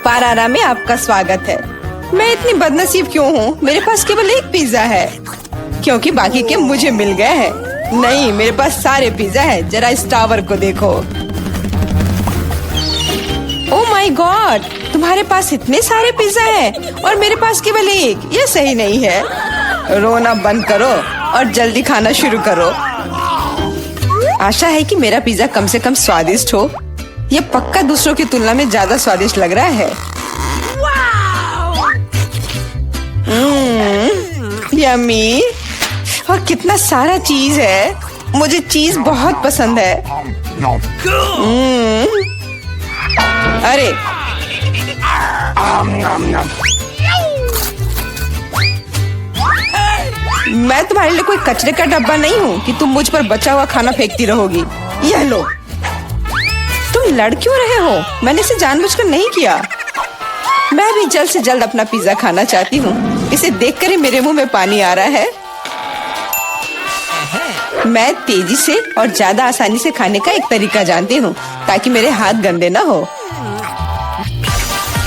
पारारा में आपका स्वागत है। मैं इतनी बदनसीब क्यों हूँ? मेरे पास केवल एक पिज्जा है क्योंकि बाकी के मुझे मिल गए हैं। नहीं, मेरे पास सारे पिज्जा है। जरा इस टावर को देखो। ओह माय गॉड, तुम्हारे पास इतने सारे पिज्जा हैं और मेरे पास केवल एक। ये सही नहीं है। रोना बंद करो और जल्दी खाना शुरू करो। आशा है कि मेरा पिज्जा कम से कम स्वादिष्ट हो। ये पक्का दूसरों की तुलना में ज्यादा स्वादिष्ट लग रहा है। यम्मी। और कितना सारा चीज है। मुझे चीज बहुत पसंद है। अरे मैं तुम्हारे लिए कोई कचरे का डब्बा नहीं हूँ कि तुम मुझ पर बचा हुआ खाना फेंकती रहोगी। यह लो। तुम लड़ क्यों रहे हो? मैंने इसे जानबूझकर नहीं किया। मैं भी जल्द से जल्द अपना पिज्जा खाना चाहती हूँ। इसे देखकर ही मेरे मुंह में पानी आ रहा है। मैं तेजी से और ज्यादा आसानी से खाने का एक तरीका जानती हूँ ताकि मेरे हाथ गंदे ना हो।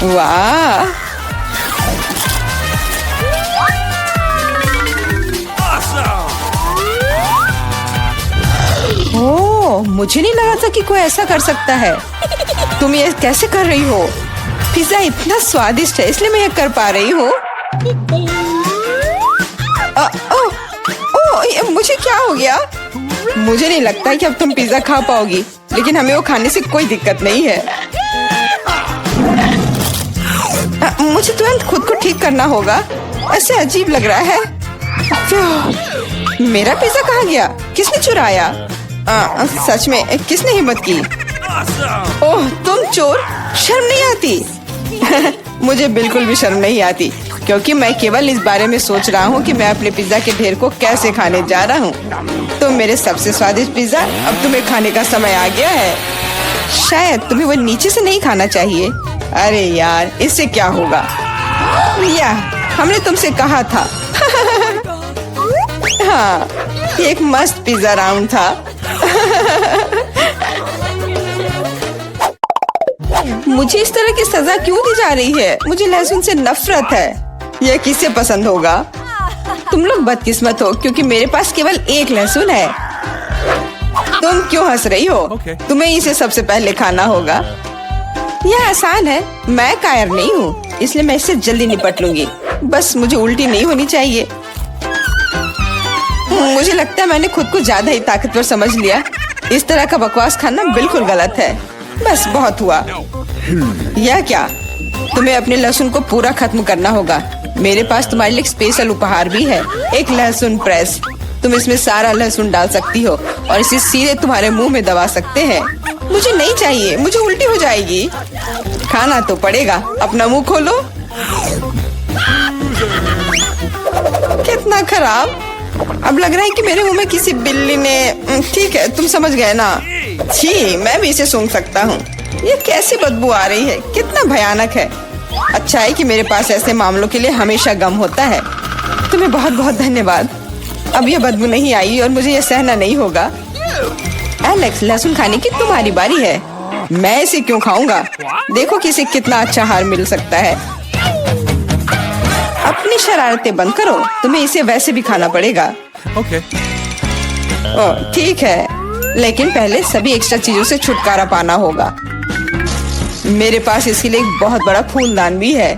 वाह, ओह, मुझे नहीं लगा था कि कोई ऐसा कर सकता है। तुम ये कैसे कर रही हो? पिज्जा इतना स्वादिष्ट है इसलिए मैं ये कर पा रही हूँ। मुझे क्या हो गया? मुझे नहीं लगता कि अब तुम पिज्जा खा पाओगी, लेकिन हमें वो खाने से कोई दिक्कत नहीं है। मुझे तुरंत खुद को ठीक करना होगा। ऐसे अजीब लग रहा है। मेरा पिज्जा कहाँ गया? किसने चुराया? सच में किसने हिम्मत की? ओह, तुम चोर! शर्म नहीं आती? मुझे बिल्कुल भी शर्म नहीं आती क्योंकि मैं केवल इस बारे में सोच रहा हूँ कि मैं अपने पिज्जा के ढेर को कैसे खाने जा रहा हूँ। तो मेरे सबसे स्वादिष्ट पिज्जा, अब तुम्हें खाने का समय आ गया है। शायद तुम्हें वो नीचे से नहीं खाना चाहिए। अरे यार, इससे क्या होगा? या हमने तुमसे कहा था। हाँ, एक मस्त पिज्जा राउंड था। मुझे इस तरह की सजा क्यों दी जा रही है? मुझे लहसुन से नफरत है। यह किसे पसंद होगा? तुम लोग बदकिस्मत हो क्योंकि मेरे पास केवल एक लहसुन है। तुम क्यों हंस रही हो? तुम्हें इसे सबसे पहले खाना होगा। यह आसान है। मैं कायर नहीं हूँ, इसलिए मैं इससे जल्दी निपट लूंगी। बस मुझे उल्टी नहीं होनी चाहिए। मुझे लगता है मैंने खुद को ज्यादा ही ताकतवर समझ लिया। इस तरह का बकवास खाना बिल्कुल गलत है। बस बहुत हुआ। यह क्या? तुम्हें अपने लहसुन को पूरा खत्म करना होगा। मेरे पास तुम्हारे लिए एक स्पेशल उपहार भी है, एक लहसुन प्रेस। तुम इसमें सारा लहसुन डाल सकती हो और इसे सीधे तुम्हारे मुंह में दबा सकते हैं। मुझे नहीं चाहिए, मुझे उल्टी हो जाएगी। खाना तो पड़ेगा। अपना मुंह खोलो। कितना खराब। अब लग रहा है कि मेरे मुंह में किसी बिल्ली ने। ठीक है, तुम समझ गए ना? छी, मैं भी इसे सूंघ सकता हूँ। ये कैसी बदबू आ रही है? कितना भयानक है। अच्छा है कि मेरे पास ऐसे मामलों के लिए हमेशा गम होता है। तुम्हें बहुत बहुत धन्यवाद। अब यह बदबू नहीं आई और मुझे यह सहना नहीं होगा। एलेक्स, लहसुन खाने की तुम्हारी बारी है। मैं इसे क्यों खाऊंगा? देखो कि इसे कितना अच्छा आहार मिल सकता है। अपनी शरारतें बंद करो। तुम्हें इसे वैसे भी खाना पड़ेगा। ओह, ठीक है, लेकिन पहले सभी एक्स्ट्रा चीजों से छुटकारा पाना होगा। मेरे पास इसके लिए एक बहुत बड़ा फूलदान भी है।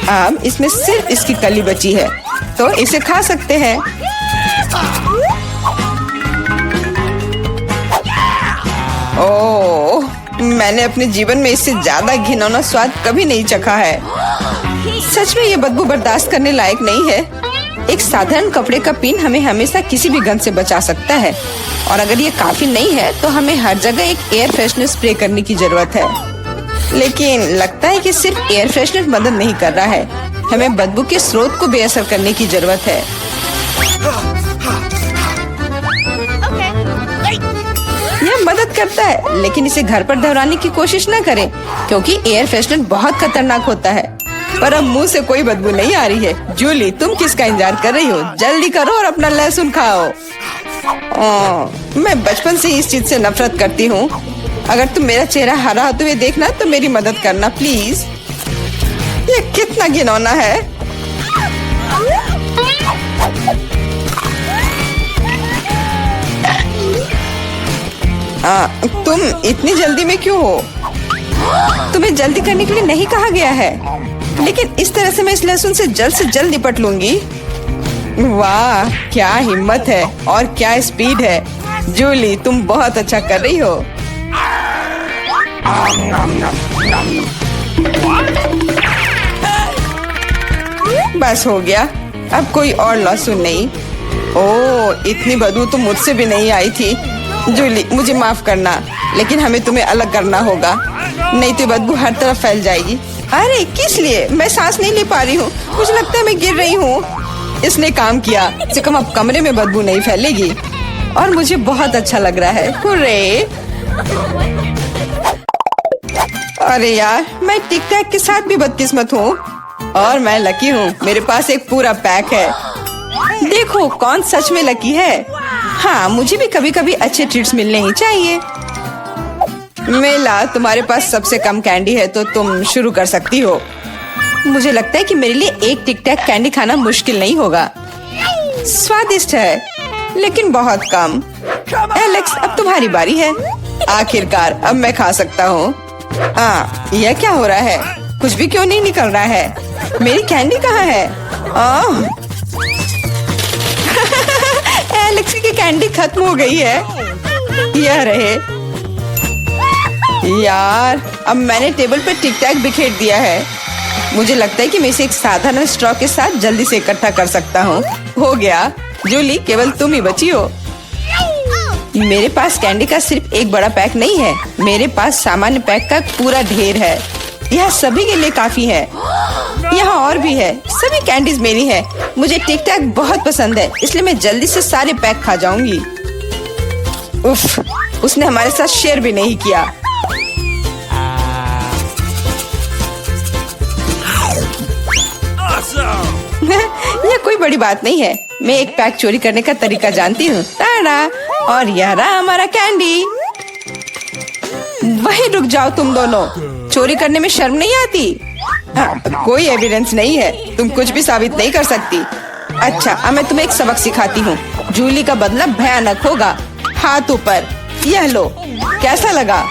अब इसमें सिर्फ इसकी कली बची है, तो इसे खा सकते हैं। ओह, मैंने अपने जीवन में इससे ज्यादा घिनौना स्वाद कभी नहीं चखा है। सच में ये बदबू बर्दाश्त करने लायक नहीं है। एक साधारण कपड़े का पिन हमें हमेशा किसी भी गंध से बचा सकता है, और अगर ये काफी नहीं है तो हमें हर जगह एक एयर फ्रेशनर स्प्रे करने की जरूरत है। लेकिन लगता है कि सिर्फ एयर फ्रेशनर मदद नहीं कर रहा है। हमें बदबू के स्रोत को बेअसर करने की जरूरत है। यह मदद करता है, लेकिन इसे घर पर दोहराने की कोशिश न करें क्योंकि एयर फ्रेशनर बहुत खतरनाक होता है। पर अब मुंह से कोई बदबू नहीं आ रही है। जूली, तुम किसका इंतजार कर रही हो? जल्दी करो और अपना लहसुन खाओ। मैं बचपन से इस चीज से नफरत करती हूँ। अगर तुम मेरा चेहरा हरा होते हुए देखना तो मेरी मदद करना प्लीज। ये कितना घिनौना है। तुम इतनी जल्दी में क्यों हो? तुम्हें जल्दी करने के लिए नहीं कहा गया है, लेकिन इस तरह से मैं इस लहसुन से जल्द निपट लूंगी। वाह, क्या हिम्मत है और क्या स्पीड है। जूली, तुम बहुत अच्छा कर रही हो। बस हो गया, अब कोई और लहसुन नहीं। ओह, इतनी बदबू तो मुझसे भी नहीं आई थी। जूली, मुझे माफ करना, लेकिन हमें तुम्हें अलग करना होगा, नहीं तो बदबू हर तरफ फैल जाएगी। अरे किस लिए? मैं सांस नहीं ले पा रही हूँ, मुझे लगता है मैं गिर रही हूँ। इसने काम किया, से कम अब कमरे में बदबू नहीं फैलेगी और मुझे बहुत अच्छा लग रहा है। हुर्रे! अरे यार, मैं टिक टैक के साथ भी बदकिस्मत हूँ और मैं लकी हूँ, मेरे पास एक पूरा पैक है। देखो कौन सच में लकी है। हाँ, मुझे भी कभी कभी अच्छे ट्रीट्स मिलने ही चाहिए। मेला, तुम्हारे पास सबसे कम कैंडी है तो तुम शुरू कर सकती हो। मुझे लगता है कि मेरे लिए एक टिक टैक कैंडी खाना मुश्किल नहीं होगा। स्वादिष्ट है, लेकिन बहुत कम। एलेक्स, अब तुम्हारी बारी है। आखिरकार अब मैं खा सकता हूँ। यह क्या हो रहा है? कुछ भी क्यों नहीं निकल रहा है? मेरी कैंडी कहाँ है? एलेक्स की कैंडी खत्म हो गई है। यह रहे। यार, अब मैंने टेबल पे टिक टैक बिखेर दिया है। मुझे लगता है कि मैं इसे एक साधारण स्ट्रॉ के साथ जल्दी से इकट्ठा कर सकता हूँ। हो गया। जूली, केवल तुम ही बची हो। मेरे पास कैंडी का सिर्फ एक बड़ा पैक नहीं है, मेरे पास सामान्य पैक का पूरा ढेर है। यह सभी के लिए काफी है। यहाँ और भी है। सभी कैंडीज मेरी है। मुझे टिक टैक बहुत पसंद है, इसलिए मैं जल्दी से सारे पैक खा जाऊंगी। उफ, उसने हमारे साथ शेयर भी नहीं किया। यह कोई बड़ी बात नहीं है। मैं एक पैक चोरी करने का तरीका जानती हूँ। ताड़ा! और यह रहा हमारा कैंडी। वहीं रुक जाओ तुम दोनों। चोरी करने में शर्म नहीं आती? कोई एविडेंस नहीं है, तुम कुछ भी साबित नहीं कर सकती। अच्छा, अब मैं तुम्हें एक सबक सिखाती हूँ। जूली का बदला भयानक होगा। हाथ ऊपर। यह लो, कैसा लगा?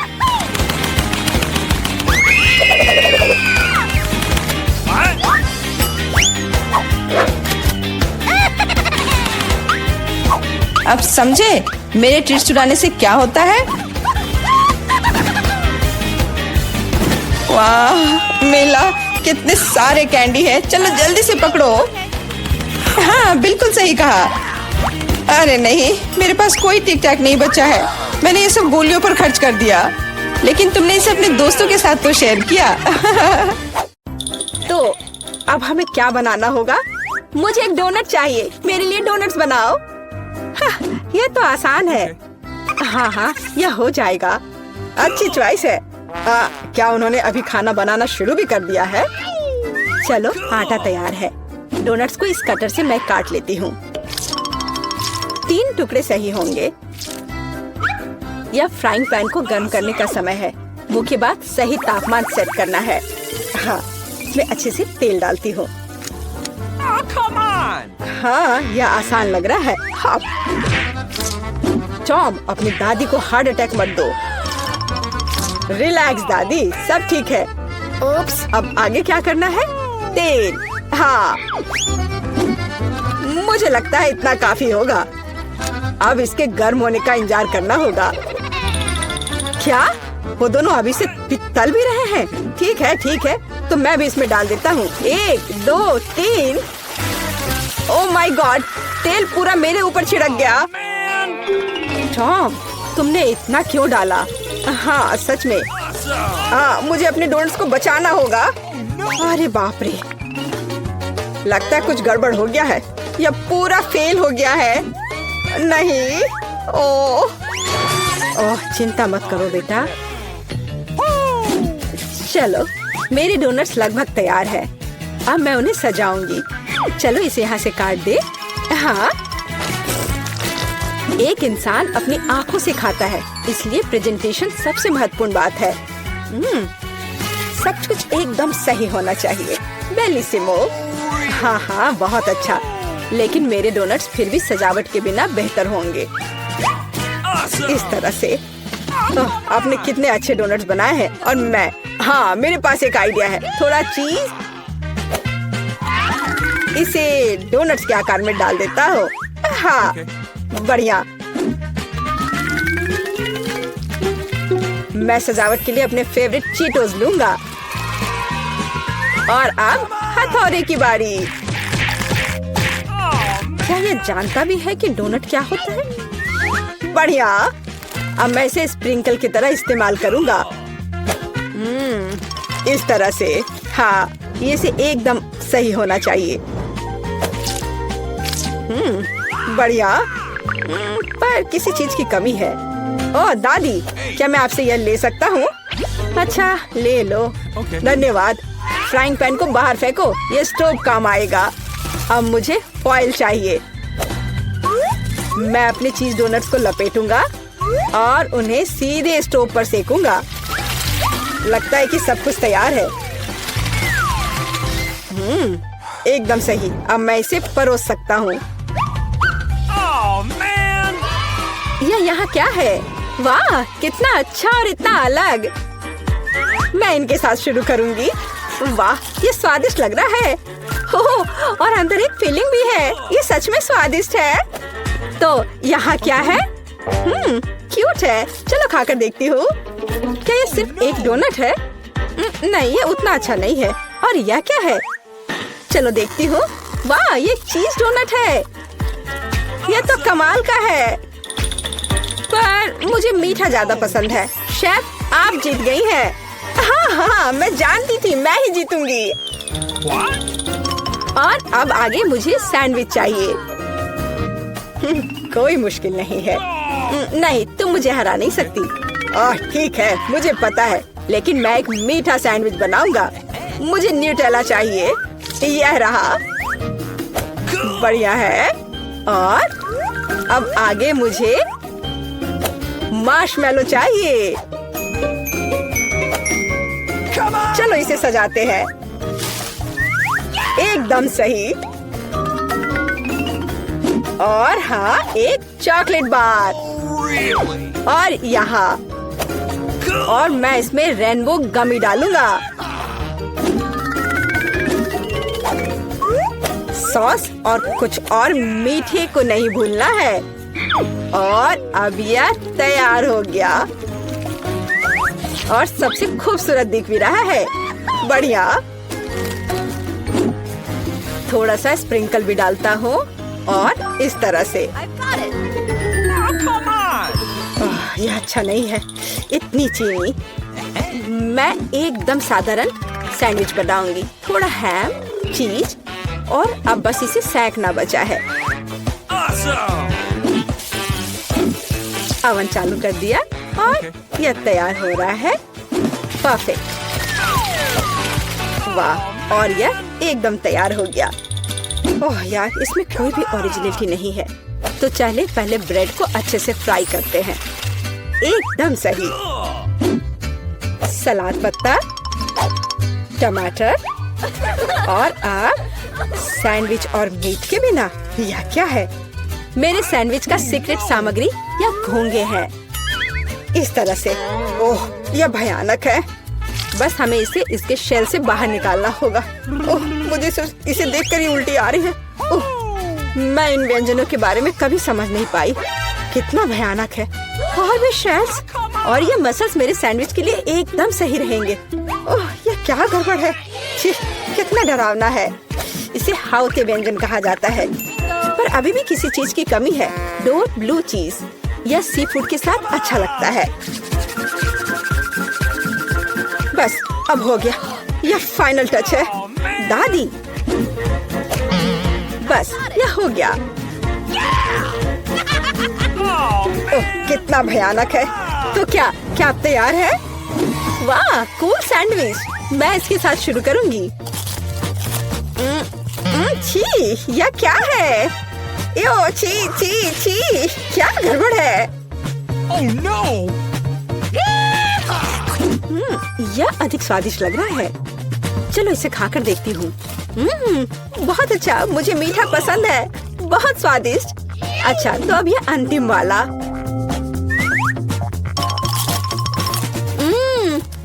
अब समझे मेरे ट्रीट्स चुराने से क्या होता है? वाह मेला, कितने सारे कैंडी है। चलो जल्दी से पकड़ो। हाँ, बिल्कुल सही कहा। अरे नहीं, मेरे पास कोई टिक टैक नहीं बचा है। मैंने ये सब गोलियों पर खर्च कर दिया, लेकिन तुमने इसे अपने दोस्तों के साथ तो शेयर किया। तो अब हमें क्या बनाना होगा? मुझे एक डोनट चाहिए। मेरे लिए डोनट्स बनाओ। यह तो आसान है। हाँ, यह हो जाएगा। अच्छी चॉइस है। क्या उन्होंने अभी खाना बनाना शुरू भी कर दिया है? चलो, आटा तैयार है। डोनट्स को इस कटर से मैं काट लेती हूँ। 3 टुकड़े सही होंगे। यह फ्राइंग पैन को गर्म करने का समय है। मुख्य बात सही तापमान सेट करना है। हाँ, मैं अच्छे से तेल डालती हूँ। हाँ, यह आसान लग रहा है। हाँ। टॉम, अपनी दादी को हार्ट अटैक मत दो। रिलैक्स दादी, सब ठीक है। ओप्स, अब आगे क्या करना है? तेल। हाँ, मुझे लगता है इतना काफी होगा। अब इसके गर्म होने का इंतजार करना होगा। क्या वो दोनों अभी से तल भी रहे हैं? ठीक है, तो मैं भी इसमें डाल देता हूँ। 1, 2, 3। ओह माय गॉड, तेल पूरा मेरे ऊपर छिड़क गया। टॉम, तुमने इतना क्यों डाला? हाँ, सच में। मुझे अपने डोनट्स को बचाना होगा। अरे बाप रे, लगता है कुछ गड़बड़ हो गया है। यह पूरा फेल हो गया है। नहीं। ओह, चिंता मत करो बेटा। चलो, मेरे डोनट्स लगभग तैयार है। अब मैं उन्हें सजाऊंगी। चलो, इसे यहाँ से काट दे। हाँ, एक इंसान अपनी आँखों से खाता है, इसलिए प्रेजेंटेशन सबसे महत्वपूर्ण बात है। सब कुछ एकदम सही होना चाहिए। बेलिसिमो। हाँ हाँ, बहुत अच्छा। लेकिन मेरे डोनट्स फिर भी सजावट के बिना बेहतर होंगे। इस तरह से। आपने कितने अच्छे डोनट्स बनाए हैं। और मैं, हाँ, मेरे पास एक आइडिया है। थोड़ा चीज इसे डोनट्स के आकार में डाल देता हूँ। हाँ, बढ़िया। मैं सजावट के लिए अपने फेवरेट चीटोस लूंगा। और अब हथौड़े की बारी। क्या ये जानता भी है कि डोनट क्या होता है? बढ़िया। अब मैं इसे स्प्रिंकल की तरह इस्तेमाल करूंगा। इस तरह से। हाँ, ये से एकदम सही होना चाहिए। बढ़िया। पर किसी चीज की कमी है। ओह दादी, क्या मैं आपसे यह ले सकता हूँ? अच्छा, ले लो। धन्यवाद। फ्राइंग पैन को बाहर फेंको, ये स्टोव काम आएगा। अब मुझे फॉइल चाहिए। मैं अपने चीज डोनट्स को लपेटूंगा और उन्हें सीधे स्टोव पर सेकूंगा। लगता है कि सब कुछ तैयार है। एकदम सही। अब मैं इसे परोस सकता हूँ। यह यहाँ क्या है? वाह, कितना अच्छा और इतना अलग। मैं इनके साथ शुरू करूंगी। वाह, ये स्वादिष्ट लग रहा है। ओह, और अंदर एक फिलिंग भी है। ये सच में स्वादिष्ट है। तो यहाँ क्या है? क्यूट है। चलो खाकर देखती हूँ। क्या ये सिर्फ एक डोनट है? नहीं, ये उतना अच्छा नहीं है। और यह क्या है? चलो देखती हूँ। वाह, ये चीज डोनट है। यह तो कमाल का है। पर मुझे मीठा ज्यादा पसंद है। शेफ, आप जीत गई हैं। हाँ हाँ, मैं जानती थी मैं ही जीतूंगी। और अब आगे मुझे सैंडविच चाहिए। कोई मुश्किल नहीं है। नहीं, तुम मुझे हरा नहीं सकती। ओह ठीक है, मुझे पता है। लेकिन मैं एक मीठा सैंडविच बनाऊंगा। मुझे न्यूटेला चाहिए। यह रहा। बढ़िया है। और अब आगे मुझे मार्शमैलो चाहिए। चलो इसे सजाते हैं। एकदम सही। और हाँ, एक चॉकलेट बार। और यहाँ। और मैं इसमें रेनबो गमी डालूंगा। सॉस और कुछ और मीठे को नहीं भूलना है। और अब यह तैयार हो गया। और सबसे खूबसूरत दिख भी रहा है। बढ़िया। थोड़ा सा स्प्रिंकल भी डालता हूँ। और इस तरह से। यह अच्छा नहीं है, इतनी चीनी। मैं एकदम साधारण सैंडविच बनाऊंगी। थोड़ा हैम, चीज और अब बस इसे सेकना बचा है। अवन चालू कर दिया और यह तैयार हो रहा है। परफेक्ट। वाह, और यह एकदम तैयार हो गया। ओह यार, इसमें कोई भी ओरिजिनलिटी नहीं है। तो चलिए पहले ब्रेड को अच्छे से फ्राई करते हैं। एकदम सही। सलाद पत्ता, टमाटर और आप सैंडविच और मीट के बिना। यह क्या है? मेरे सैंडविच का सीक्रेट सामग्री या घोंगे हैं। इस तरह से। ओह, यह भयानक है। बस हमें इसे इसके शेल से बाहर निकालना होगा। ओह, मुझे इसे देखकर ही उल्टी आ रही है। ओह, मैं इन व्यंजनों के बारे में कभी समझ नहीं पाई। कितना भयानक है। और भी शेल्स और ये मसल्स मेरे सैंडविच के लिए एकदम सही रहेंगे। ओह, यह क्या गड़बड़ है। कितना डरावना है। इसे हाउते व्यंजन कहा जाता है। पर अभी भी किसी चीज की कमी है। डोर ब्लू चीज। यह सी फूड के साथ अच्छा लगता है। बस अब हो गया। यह फाइनल टच है। दादी, बस यह हो गया। ओह, कितना भयानक है। तो क्या आप तैयार है? वाह, कूल सैंडविच। मैं इसके साथ शुरू करूंगी। छी, यह क्या है? यो छी छी छी, क्या गड़बड़ है? Oh no! यह अधिक स्वादिष्ट लग रहा है। चलो इसे खाकर देखती हूँ। बहुत अच्छा, मुझे मीठा पसंद है, बहुत स्वादिष्ट। अच्छा, तो अब यह अंतिम वाला।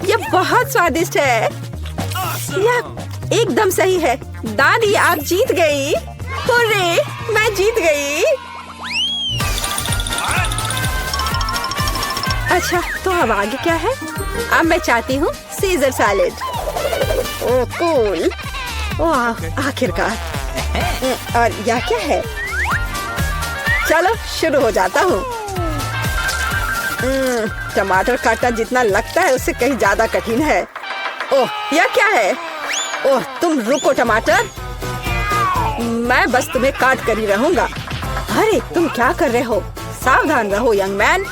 यह बहुत स्वादिष्ट है। यह एकदम सही है। दादी, आप जीत गई। हुर्रे, मैं जीत गई। अच्छा, तो अब आगे क्या है? अब मैं चाहती हूँ सीजर सैलेड। ओह कूल। ओह, आखिरकार। और यह क्या है? चलो शुरू हो जाता हूँ। टमाटर काटना जितना लगता है उससे कहीं ज्यादा कठिन है। ओह, यह क्या है? ओह, तुम रुको टमाटर, मैं बस तुम्हें काट कर ही रहूंगा। अरे तुम क्या कर रहे हो? सावधान रहो यंग मैन,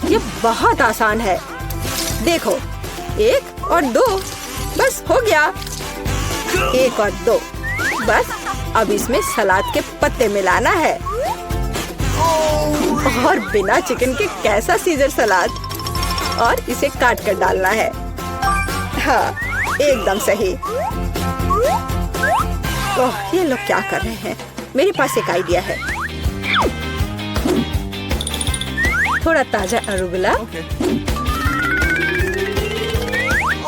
ये बहुत आसान है। देखो, 1 और 2, बस हो गया। 1 और 2, बस अब इसमें सलाद के पत्ते मिलाना है। और बिना चिकन के कैसा सीजर सलाद, और इसे काट कर डालना है। हाँ, एकदम सही। ओह, ये लोग क्या कर रहे हैं? मेरे पास एक आइडिया है। थोड़ा ताजा अरुगुला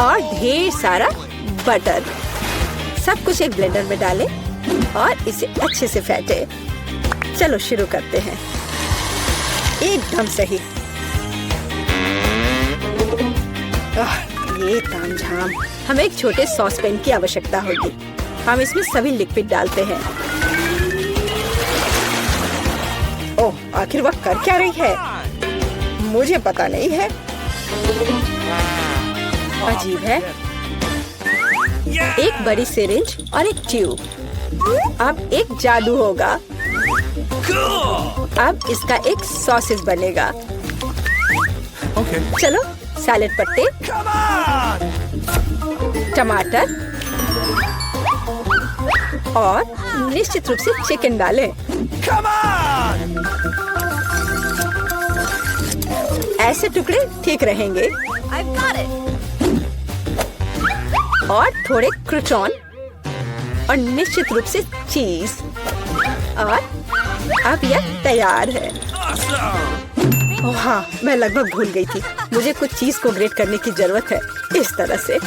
और ढेर सारा बटर, सब कुछ एक ब्लेंडर में डालें और इसे अच्छे से फेंटे। चलो शुरू करते हैं। एकदम सही। ये तामझाम। हमें एक छोटे सॉस पैन की आवश्यकता होगी। हम इसमें सभी लिक्विड डालते हैं। ओह, आखिर वह कर क्या रही है? मुझे पता नहीं है। अजीब है। एक बड़ी सिरिंज और एक ट्यूब। अब एक जादू होगा। अब इसका एक सॉसेज बनेगा। चलो, सैलेड पत्ते, टमाटर और निश्चित रूप से चिकन डालें। ऐसे टुकड़े ठीक रहेंगे। और थोड़े क्रूटॉन और निश्चित रूप से चीज। और अब यह तैयार है। ओह हाँ, मैं लगभग भूल गई थी। मुझे कुछ चीज को ग्रेट करने की जरूरत है। इस तरह से।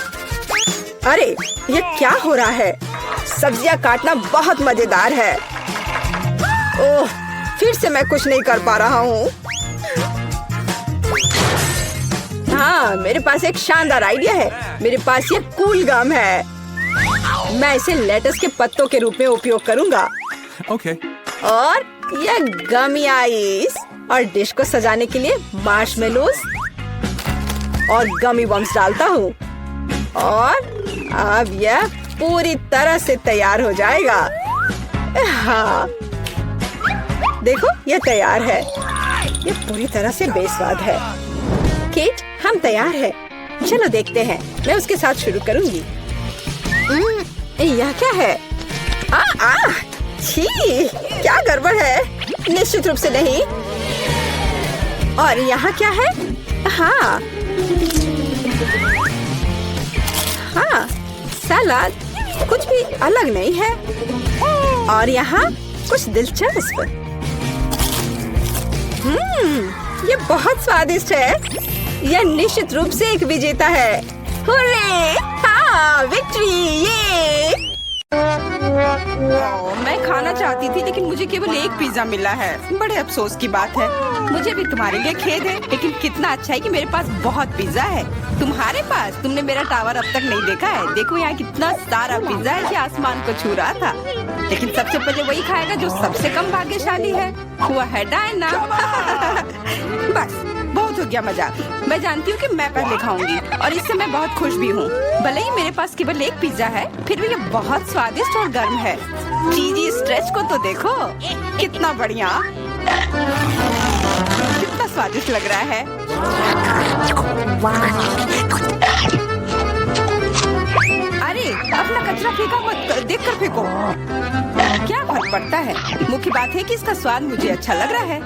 अरे, ये क्या हो रहा है? सब्जियां काटना बहुत मजेदार है। ओह, फिर से मैं कुछ नहीं कर पा रहा हूँ। हाँ, मेरे पास एक शानदार आइडिया है। मेरे पास ये कूल गम है। मैं इसे लेटस के पत्तों के रूप में उपयोग करूँगा। Okay. और ये गमी आइस, और डिश को सजाने के लिए मार्शमेलोज और गमी बम्स डालता हूँ। और अब यह पूरी तरह से तैयार हो जाएगा। हाँ, देखो, यह तैयार है। यह पूरी तरह से बेस्वाद है। केट, हम तैयार हैं। चलो देखते हैं। मैं उसके साथ शुरू करूंगी। यह क्या है? छी, क्या गड़बड़ है? निश्चित रूप से नहीं। और यहाँ क्या है? हाँ, सलाद कुछ भी अलग नहीं है। और यहाँ कुछ दिलचस्प। ये बहुत स्वादिष्ट है। यह निश्चित रूप से एक विजेता है। हुर्रे! हाँ, विक्ट्री! ये मैं खाना चाहती थी, लेकिन मुझे केवल एक पिज्जा मिला है। बड़े अफसोस की बात है। मुझे भी तुम्हारे लिए खेद है, लेकिन कितना अच्छा है कि मेरे पास बहुत पिज्जा है। तुम्हारे पास? तुमने मेरा टावर अब तक नहीं देखा है। देखो, यहाँ कितना सारा पिज्जा है कि आसमान को छू रहा था। लेकिन सबसे पहले वही खाएगा जो सबसे कम भाग्यशाली है। हुआ है डायना। बस, बहुत हो गया मजाक। मैं जानती हूँ कि मैं पहले खाऊंगी, और इससे मैं बहुत खुश भी हूँ। भले ही मेरे पास केवल एक पिज्जा है, फिर भी ये बहुत स्वादिष्ट और गर्म है। चीजी स्ट्रेच को तो देखो, कितना बढ़िया, कितना स्वादिष्ट लग रहा है। अरे, अपना कचरा फेंका मत, देख कर फेंको। क्या बात फर्क पड़ता है। मुख्य बात है कि इसका स्वाद मुझे अच्छा लग रहा है।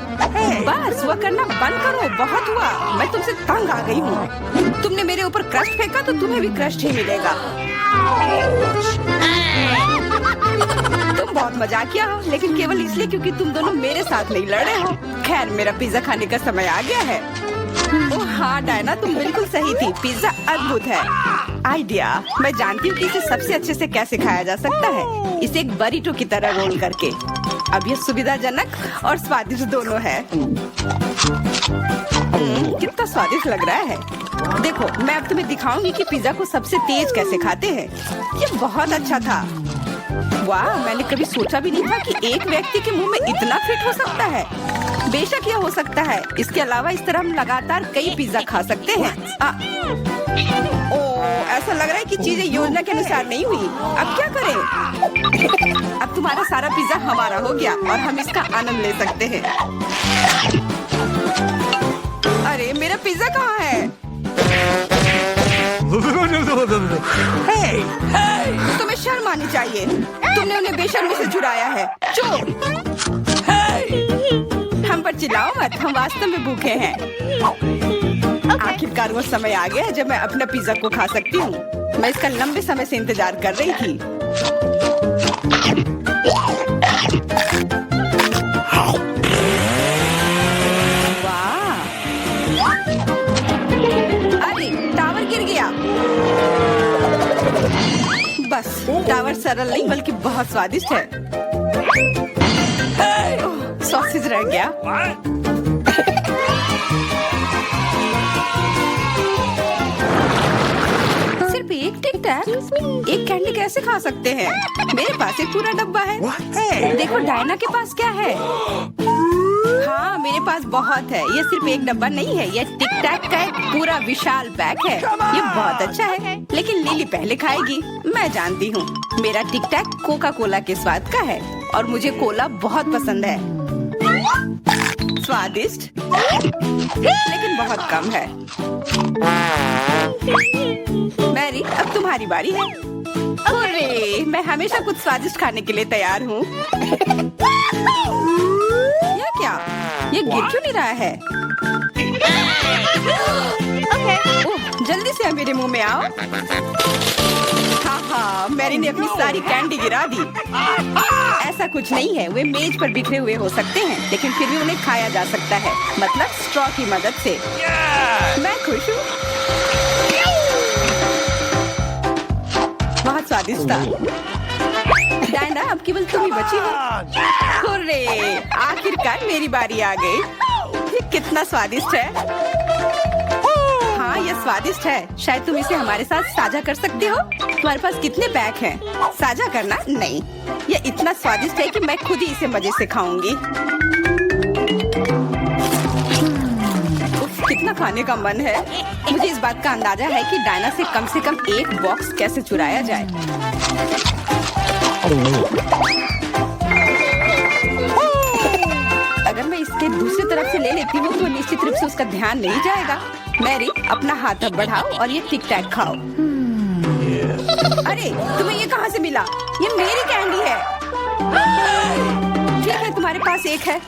बस वह करना बंद करो, बहुत हुआ। मैं तुमसे तंग आ गई हूँ। तुमने मेरे ऊपर क्रस्ट फेंका तो तुम्हें भी क्रस्ट ही मिलेगा। तुम बहुत मजाकिया हो, लेकिन केवल इसलिए क्योंकि तुम दोनों मेरे साथ नहीं लड़े हो। खैर, मेरा पिज्जा खाने का समय आ गया है। ओह हाँ डायना, तुम बिल्कुल सही थी। पिज्जा अद्भुत है। आइडिया, मैं जानती हूँ कि इसे सबसे अच्छे से कैसे खाया जा सकता है। इसे एक बरीटो की तरह रोल करके। अब यह सुविधाजनक और स्वादिष्ट दोनों है। कितना स्वादिष्ट लग रहा है। देखो, मैं अब तुम्हें दिखाऊंगी कि पिज्जा को सबसे तेज कैसे खाते हैं। ये बहुत अच्छा था। वाह, मैंने कभी सोचा भी नहीं था कि एक व्यक्ति के मुंह में इतना फिट हो सकता है। बेशक यह हो सकता है। इसके अलावा इस तरह हम लगातार कई पिज्जा खा सकते हैं। ऐसा लग रहा है कि चीजें योजना के अनुसार नहीं हुई। अब क्या करें? अब तुम्हारा सारा पिज्जा हमारा हो गया और हम इसका आनंद ले सकते हैं। अरे मेरा पिज्जा कहाँ है? तुम्हें शर्म आनी चाहिए। तुमने उन्हें बेशर्मी से चुराया है। चुप! हम पर चिल्लाओ मत, हम वास्तव में भूखे हैं। आखिरकार वो समय आ गया है जब मैं अपना पिज्जा को खा सकती हूँ। मैं इसका लंबे समय से इंतजार कर रही थी। वाह! अरे टावर गिर गया। बस टावर सरल नहीं बल्कि बहुत स्वादिष्ट है। सॉसेज रह गया। सिर्फ एक टिक टैक, एक कैंडी कैसे खा सकते हैं? मेरे पास एक पूरा डब्बा है। देखो डायना के पास क्या है। हाँ, मेरे पास बहुत है। ये सिर्फ एक डब्बा नहीं है, ये टिक टैक का एक पूरा विशाल पैक है। ये बहुत अच्छा है, लेकिन लिली पहले खाएगी। मैं जानती हूँ। मेरा टिक टैक कोका कोला के स्वाद का है और मुझे कोला बहुत पसंद है। स्वादिष्ट, लेकिन बहुत कम है। मैरी, अब तुम्हारी बारी है। अरे, मैं हमेशा कुछ स्वादिष्ट खाने के लिए तैयार हूँ। यह क्या? ये गिर क्यों नहीं रहा है? ओह, जल्दी से मेरे मुंह में आओ। हाँ, मैरी ने अपनी सारी कैंडी गिरा दी। ऐसा कुछ नहीं है, वे मेज पर बिखरे हुए हो सकते हैं, लेकिन फिर भी उन्हें खाया जा सकता है, मतलब स्ट्रॉ की मदद से। मैं खुश हूँ। बहुत स्वादिष्ट था। डायना, अब केवल तुम ही बची हो। हुर्रे! आखिरकार मेरी बारी आ गई। ये कितना स्वादिष्ट है। हाँ, यह स्वादिष्ट है। शायद तुम इसे हमारे साथ साझा कर सकते हो। तुम्हारे पास कितने पैक हैं? साझा करना नहीं। यह इतना स्वादिष्ट है कि मैं खुद ही इसे मजे से खाऊंगी। कितना खाने का मन है। मुझे इस बात का अंदाजा है कि डायना से कम एक बॉक्स कैसे चुराया जाए। अगर मैं इसके दूसरी तरफ से ले लेती हूँ तो निश्चित रूप से उसका ध्यान नहीं जाएगा। मैरी, अपना हाथ अब बढ़ाओ और ये टिक टैक खाओ। अरे, तुम्हें ये कहाँ से मिला? ये मेरी कैंडी है। ठीक है, तुम्हारे पास एक है।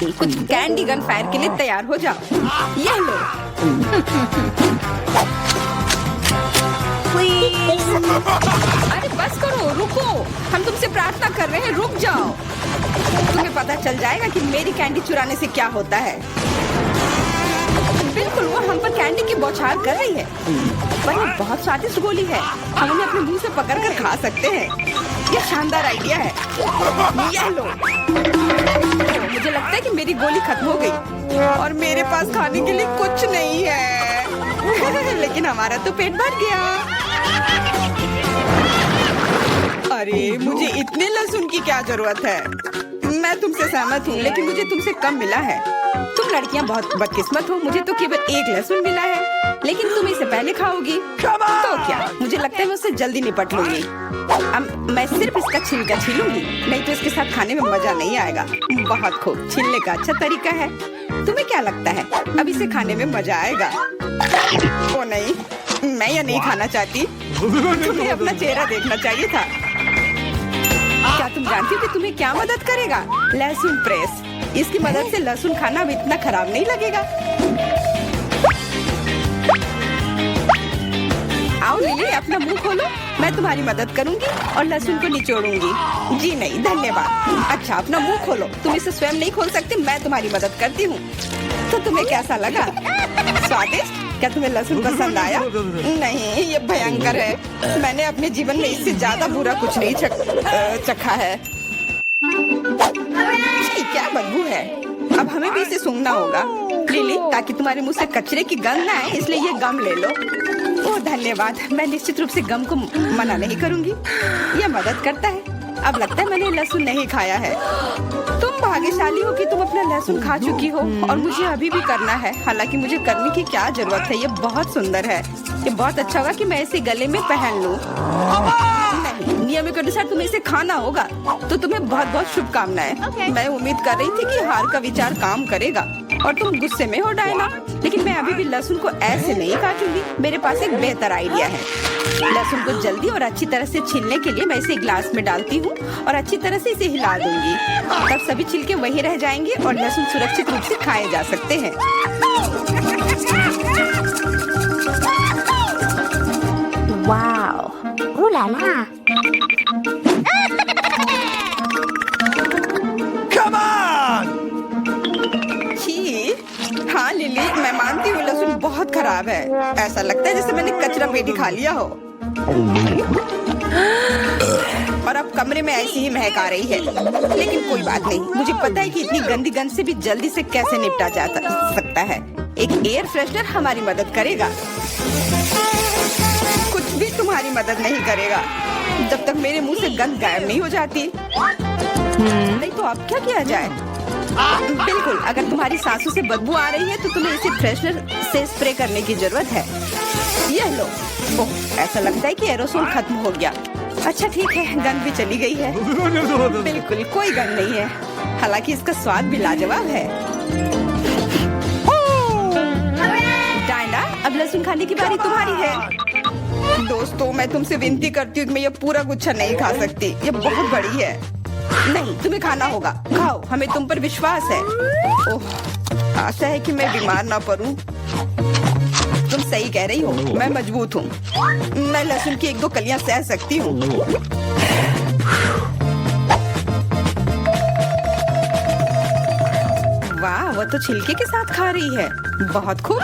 कुछ कैंडी गन फायर के लिए तैयार हो जाओ। ये लो। अरे बस करो, रुको। हम तुमसे प्रार्थना कर रहे हैं, रुक जाओ। तुम्हें पता चल जाएगा कि मेरी कैंडी चुराने से क्या होता है। बिल्कुल, वो हम पर कैंडी की बौछार कर रही है। पर ये बहुत स्वादिष्ट गोली है। हम उन्हें अपने मुंह से पकड़कर खा सकते हैं। ये शानदार आइडिया है। ये लो। मुझे लगता है कि मेरी गोली खत्म हो गई और मेरे पास खाने के लिए कुछ नहीं है। लेकिन हमारा तो पेट भर गया। अरे, मुझे इतने लहसुन की क्या जरूरत है? मैं तुमसे सहमत हूँ, लेकिन मुझे तुमसे कम मिला है। तुम लड़कियाँ बहुत बदकिस्मत हो। मुझे तो केवल एक लहसुन मिला है, लेकिन तुम इसे पहले खाओगी। तो क्या, मुझे लगता है मैं उससे जल्दी निपट लूंगी। अब मैं सिर्फ इसका छिलका छीलूंगी, नहीं तो इसके साथ खाने में मजा नहीं आएगा। बहुत खूब, छीलने का अच्छा तरीका है। तुम्हें क्या लगता है अब इसे खाने में मजा आएगा? ओ नहीं, मैं यह नहीं खाना चाहती। तुम्हें अपना चेहरा देखना चाहिए था। क्या तुम जानती हो कि तुम्हें क्या मदद करेगा? लहसुन प्रेस। इसकी मदद से लहसुन खाना अब इतना खराब नहीं लगेगा। आओ लिली, अपना मुंह खोलो, मैं तुम्हारी मदद करूंगी और लहसुन को निचोड़ूंगी। जी नहीं, धन्यवाद। अच्छा, अपना मुंह खोलो, तुम इसे स्वयं नहीं खोल सकते, मैं तुम्हारी मदद करती हूँ। तो तुम्हें कैसा लगा? स्वादिष्ट? क्या तुम्हें लहसुन पसंद आया? नहीं, ये भयंकर है। मैंने अपने जीवन में इससे ज्यादा बुरा कुछ नहीं चखा है। छी, क्या बदबू है। अब हमें भी इसे सूंघना होगा लिली, ताकि तुम्हारे मुंह से कचरे की गंध ना आए, इसलिए ये गम ले लो। ओह धन्यवाद, मैं निश्चित रूप से गम को मना नहीं करूंगी, यह मदद करता है। अब लगता है मैंने लहसुन नहीं खाया है। तुम भाग्यशाली हो कि तुम अपना लहसुन खा चुकी हो और मुझे अभी भी करना है। हालांकि मुझे करने की क्या जरूरत है, ये बहुत सुंदर है। ये बहुत अच्छा होगा कि मैं इसे गले में पहन लूं। नहीं, नियम के अनुसार तुम्हें इसे खाना होगा। तो तुम्हें बहुत बहुत शुभकामनाएं। मैं उम्मीद कर रही थी कि हार का विचार काम करेगा और तुम गुस्से में हो डायना, लेकिन मैं अभी भी लहसुन को ऐसे नहीं काटूंगी। मेरे पास एक बेहतर आइडिया है। लहसुन को जल्दी और अच्छी तरह से छीलने के लिए मैं इसे ग्लास में डालती हूँ और अच्छी तरह से इसे हिला दूंगी। तब सभी छिलके वहीं रह जाएंगे और लहसुन सुरक्षित रूप से खाए जा सकते हैं। Wow, ooh la la. Come on! छी, हाँ लिली, मैं मानती हूँ लहसुन बहुत खराब है। ऐसा लगता है जैसे मैंने कचरा पेटी खा लिया हो। और अब कमरे में ऐसी ही महक आ रही है, लेकिन कोई बात नहीं। मुझे पता है कि इतनी गंदी गंध से भी जल्दी से कैसे निपटा जा सकता है। एक एयर फ्रेशनर हमारी मदद करेगा। कुछ भी तुम्हारी मदद नहीं करेगा जब तक मेरे मुंह से गंध गायब नहीं हो जाती। नहीं तो अब क्या किया जाए? बिल्कुल, अगर तुम्हारी सांसों से बदबू आ रही है तो तुम्हें इसे फ्रेशनर से स्प्रे करने की जरूरत है। यह लो। ओह, ऐसा लगता है कि एरोसोल खत्म हो गया। अच्छा ठीक है, गंध भी चली गई है। बिल्कुल कोई गंध नहीं है, हालांकि इसका स्वाद भी लाजवाब है। डायना, अब लहसुन खाने की बारी तुम्हारी है। दोस्तों, मैं तुमसे विनती करती हूँ कि मैं ये पूरा गुच्छा नहीं खा सकती, ये बहुत बड़ी है। नहीं, तुम्हें खाना होगा, खाओ, हमें तुम पर विश्वास है। ओह, आशा है कि मैं बीमार ना पड़ूं। तुम सही कह रही हो, मैं मजबूत हूँ। मैं लहसुन की 1-2 कलियां सह सकती हूँ। वाह, वो तो छिलके के साथ खा रही है। बहुत खूब।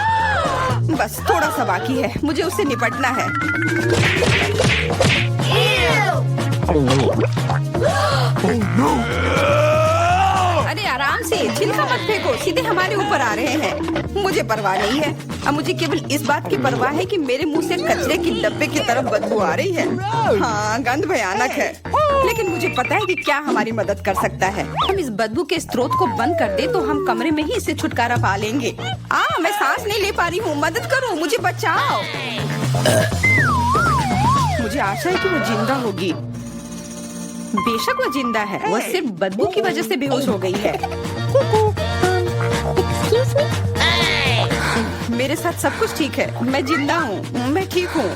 बस थोड़ा सा बाकी है, मुझे उससे निपटना है। अरे आराम से, छिलका मत फेंको, सीधे हमारे ऊपर आ रहे हैं। मुझे परवाह नहीं है। अब मुझे केवल इस बात की परवाह है कि मेरे मुंह से कचरे की डब्बे की तरफ बदबू आ रही है। हाँ, गंध भयानक है, लेकिन मुझे पता है कि क्या हमारी मदद कर सकता है। हम इस बदबू के स्रोत को बंद कर दे तो हम कमरे में ही इससे छुटकारा पा लेंगे। मैं सांस नहीं ले पा रही हूँ, मदद करो, मुझे बचाओ। मुझे आशा है कि वो जिंदा होगी। बेशक वो जिंदा है, वो सिर्फ बदबू की वजह से बेहोश हो गई है। Excuse me? मेरे साथ सब कुछ ठीक है, मैं जिंदा हूँ, मैं ठीक हूँ।